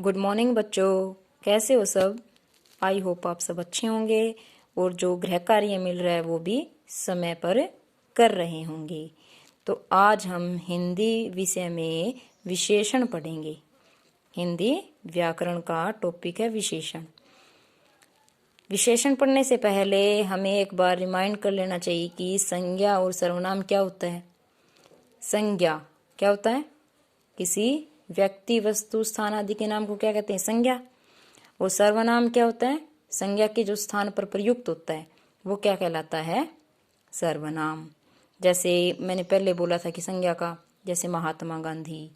Good morning बच्चों, कैसे हो सब। आई होप आप सब अच्छे होंगे और जो गृह कार्य मिल रहा है वो भी समय पर कर रहे होंगे। तो आज हम हिंदी विषय में विशेषण पढ़ेंगे। हिंदी व्याकरण का टॉपिक है विशेषण। विशेषण पढ़ने से पहले हमें एक बार रिमाइंड कर लेना चाहिए कि संज्ञा और सर्वनाम क्या होता है। संज्ञा क्या होता है? किसी व्यक्ति, वस्तु, स्थान आदि के नाम को क्या कहते हैं? संज्ञा। और सर्वनाम क्या होता है? संज्ञा के जो स्थान पर प्रयुक्त होता है वो क्या कहलाता है? सर्वनाम। जैसे मैंने पहले बोला था कि संज्ञा का, जैसे महात्मा गांधी,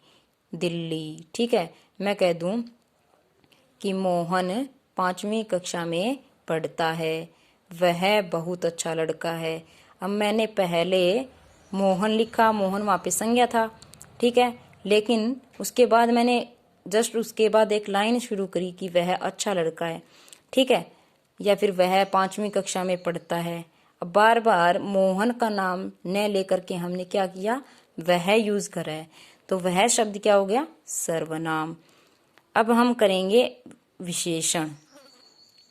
दिल्ली, ठीक है। मैं कह दूं कि मोहन 5वीं कक्षा में पढ़ता है, वह बहुत अच्छा लड़का है। अब मैंने पहले मोहन लिखा, मोहन वहाँ पे संज्ञा था, ठीक है। लेकिन उसके बाद मैंने जस्ट उसके बाद एक लाइन शुरू करी कि वह अच्छा लड़का है, ठीक है, या फिर वह 5वीं कक्षा में पढ़ता है। अब बार बार मोहन का नाम न लेकर के हमने क्या किया? वह यूज करा है, तो वह शब्द क्या हो गया? सर्वनाम। अब हम करेंगे विशेषण।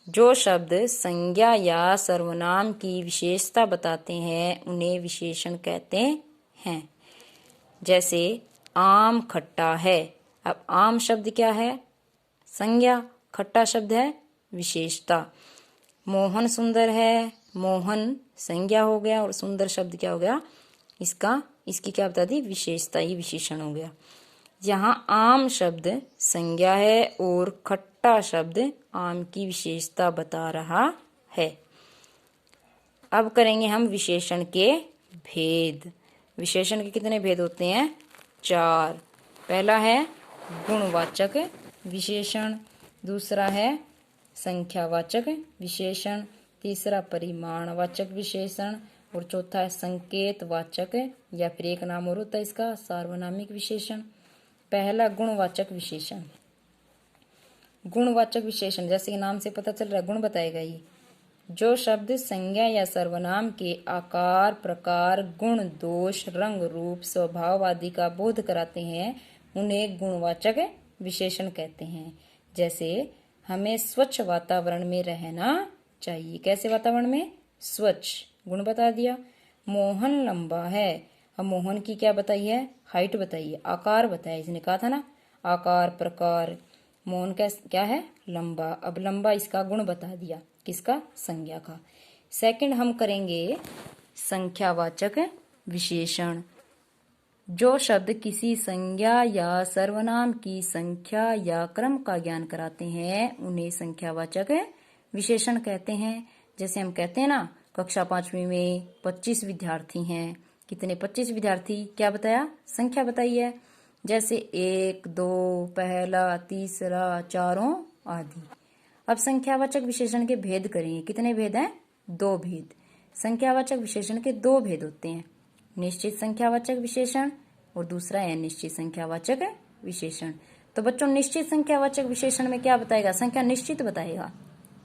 जो शब्द संज्ञा या सर्वनाम की विशेषता बताते हैं उन्हें विशेषण कहते हैं। जैसे आम खट्टा है। अब आम शब्द क्या है? संज्ञा। खट्टा शब्द है विशेषता। मोहन सुंदर है, मोहन संज्ञा हो गया और सुंदर शब्द क्या हो गया? इसकी क्या बता दी? विशेषता, ये विशेषण हो गया। यहाँ आम शब्द संज्ञा है और खट्टा शब्द आम की विशेषता बता रहा है। अब करेंगे हम विशेषण के भेद। विशेषण के कितने भेद होते हैं? 4। पहला है गुणवाचक विशेषण, दूसरा है संख्यावाचक विशेषण, तीसरा परिमाणवाचक विशेषण और चौथा है संकेतवाचक, या फिर एक नाम और होता है इसका सार्वनामिक विशेषण। पहला गुणवाचक विशेषण। गुणवाचक विशेषण जैसे कि नाम से पता चल रहा है, गुण बताएगा ये। जो शब्द संज्ञा या सर्वनाम के आकार, प्रकार, गुण, दोष, रंग, रूप, स्वभाव आदि का बोध कराते हैं उन्हें गुणवाचक विशेषण कहते हैं। जैसे हमें स्वच्छ वातावरण में रहना चाहिए। कैसे वातावरण में? स्वच्छ। गुण बता दिया। मोहन लंबा है। अब मोहन की क्या बताई है? हाइट बताई है, आकार बताया। इसने कहा था ना आकार, प्रकार। मोहन क्या है? लंबा। अब लंबा इसका गुण बता दिया। किसका? संज्ञा का। सेकंड हम करेंगे संख्यावाचक विशेषण। जो शब्द किसी संज्ञा या सर्वनाम की संख्या या क्रम का ज्ञान कराते हैं उन्हें संख्यावाचक विशेषण कहते हैं। जैसे हम कहते हैं ना कक्षा 5वीं में 25 विद्यार्थी हैं। कितने? 25 विद्यार्थी। क्या बताया? संख्या बताई है। जैसे 1, 2, पहला, तीसरा, चारों आदि। अब संख्यावाचक विशेषण के भेद करेंगे। कितने भेद हैं? 2 भेद। संख्यावाचक विशेषण के 2 भेद होते हैं, निश्चित संख्यावाचक विशेषण और दूसरा है अनिश्चित संख्यावाचक विशेषण। तो बच्चों निश्चित संख्यावाचक विशेषण में क्या बताएगा? संख्या निश्चित बताएगा,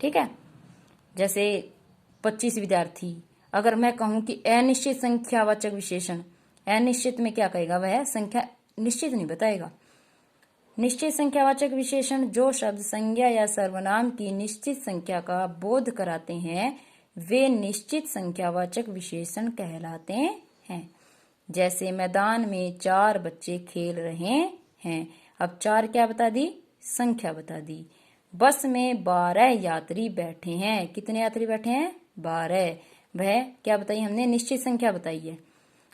ठीक है। जैसे 25 विद्यार्थी। अगर मैं कहूं कि अनिश्चित संख्यावाचक विशेषण, अनिश्चित में क्या कहेगा? वह संख्या निश्चित नहीं बताएगा। निश्चित संख्यावाचक विशेषण जो शब्द संज्ञा या सर्वनाम की निश्चित संख्या का बोध कराते हैं वे निश्चित संख्यावाचक विशेषण कहलाते हैं। जैसे मैदान में 4 बच्चे खेल रहे हैं। अब 4 क्या बता दी? संख्या बता दी। बस में 12 यात्री बैठे हैं। कितने यात्री बैठे हैं? 12। वह क्या बताई हमने? निश्चित संख्या बताई है।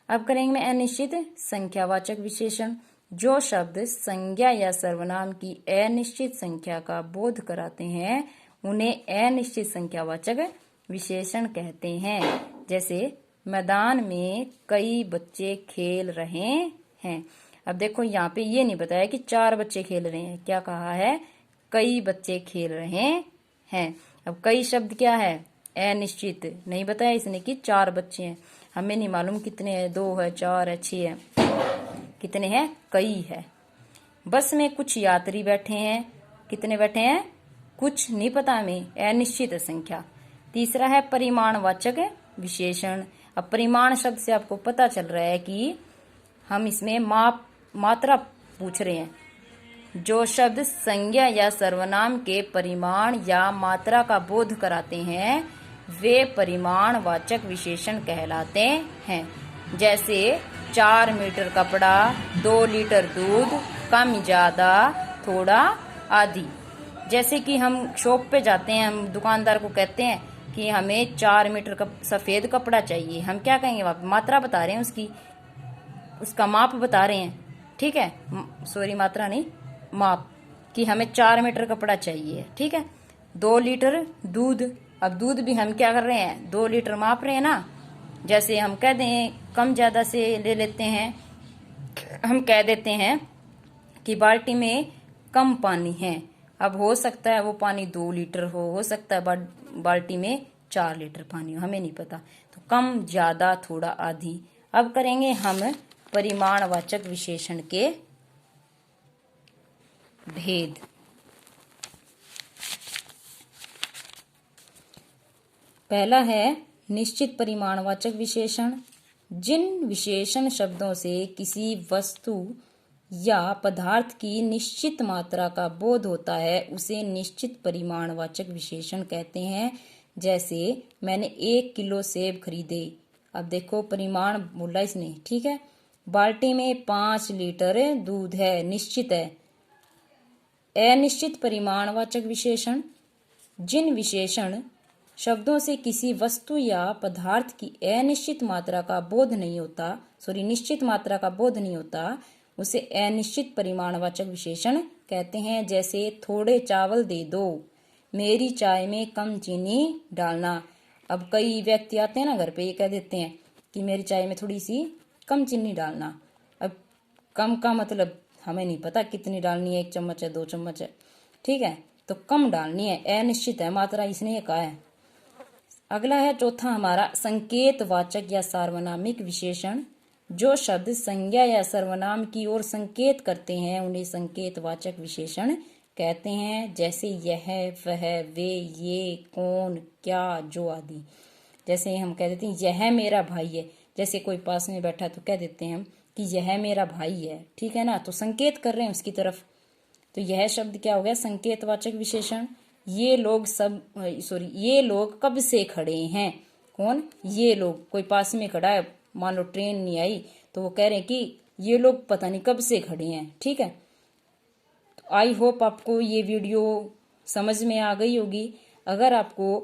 अब करेंगे अनिश्चित संख्यावाचक विशेषण। जो शब्द संज्ञा या सर्वनाम की अनिश्चित संख्या का बोध कराते हैं उन्हें अनिश्चित संख्यावाचक विशेषण कहते हैं। जैसे मैदान में कई बच्चे खेल रहे हैं। अब देखो यहाँ पे ये नहीं बताया कि 4 बच्चे खेल रहे हैं। क्या कहा है? कई बच्चे खेल रहे हैं। अब कई शब्द क्या है? अनिश्चित। नहीं बताया इसने कि 4 बच्चे हैं। हमें नहीं मालूम कितने हैं, 2 है, 4 है, 6 है, कितने हैं? कई है। बस में कुछ यात्री बैठे हैं। कितने बैठे हैं? कुछ नहीं पता हमें, अनिश्चित संख्या। तीसरा है परिमाणवाचक विशेषण। अब परिमाण शब्द से आपको पता चल रहा है कि हम इसमें मात्रा पूछ रहे हैं। जो शब्द संज्ञा या सर्वनाम के परिमाण या मात्रा का बोध कराते हैं वे परिमाणवाचक विशेषण कहलाते हैं। जैसे 4 मीटर कपड़ा, 2 लीटर दूध, कम ज्यादा, थोड़ा आदि। जैसे कि हम शॉप पे जाते हैं, हम दुकानदार को कहते हैं कि हमें 4 मीटर का सफेद कपड़ा चाहिए, हम क्या कहेंगे, वहां मात्रा बता रहे हैं, उसका माप बता रहे हैं, ठीक है, सॉरी मात्रा नहीं माप, कि हमें 4 मीटर कपड़ा चाहिए, ठीक है। 2 लीटर दूध, अब दूध भी हम क्या कर रहे हैं, 2 लीटर माप रहे हैं ना। जैसे हम कह दें, कम ज्यादा से ले लेते हैं, हम कह देते हैं कि बाल्टी में कम पानी है। अब हो सकता है वो पानी 2 लीटर हो सकता है बाल्टी में 4 लीटर पानी हो, हमें नहीं पता। तो कम, ज्यादा, थोड़ा, आधी। अब करेंगे हम परिमाणवाचक विशेषण के भेद। पहला है निश्चित परिमाणवाचक विशेषण। जिन विशेषण शब्दों से किसी वस्तु या पदार्थ की निश्चित मात्रा का बोध होता है उसे निश्चित परिमाणवाचक विशेषण कहते हैं। जैसे मैंने 1 किलो सेब खरीदे। अब देखो परिमाण बोला इसने, ठीक है। बाल्टी में 5 लीटर दूध है, निश्चित है। अनिश्चित परिमाणवाचक विशेषण। जिन विशेषण शब्दों से किसी वस्तु या पदार्थ की अनिश्चित मात्रा का बोध नहीं होता, निश्चित मात्रा का बोध नहीं होता, उसे अनिश्चित परिमाणवाचक विशेषण कहते हैं। जैसे थोड़े चावल दे दो, मेरी चाय में कम चीनी डालना। अब कई व्यक्ति आते हैं ना घर पे, ये कह देते हैं कि मेरी चाय में थोड़ी सी कम चीनी डालना। अब कम का मतलब हमें नहीं पता कितनी डालनी है, 1 चम्मच है, 2 चम्मच है, ठीक है, तो कम डालनी है, अनिश्चित है मात्रा, इसने ये कहा है। अगला है चौथा हमारा संकेतवाचक या सार्वनामिक विशेषण। जो शब्द संज्ञा या सर्वनाम की ओर संकेत करते हैं उन्हें संकेतवाचक विशेषण कहते हैं। जैसे यह, वह, वे, ये, कौन, क्या, जो आदि। जैसे हम कह देते हैं यह मेरा भाई है, जैसे कोई पास में बैठा तो कह देते हैं हम कि यह मेरा भाई है, ठीक है ना, तो संकेत कर रहे हैं उसकी तरफ। तो यह शब्द क्या हो गया, संकेतवाचक विशेषण। ये लोग कब से खड़े हैं, कौन, ये लोग, कोई पास में खड़ा है, मान लो ट्रेन नहीं आई तो वो कह रहे हैं कि ये लोग पता नहीं कब से खड़े हैं, ठीक है। तो आई होप आपको ये वीडियो समझ में आ गई होगी। अगर आपको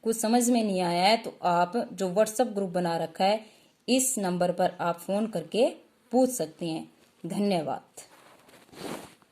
कुछ समझ में नहीं आया है तो आप जो व्हाट्सएप ग्रुप बना रखा है इस नंबर पर आप फोन करके पूछ सकते हैं। धन्यवाद।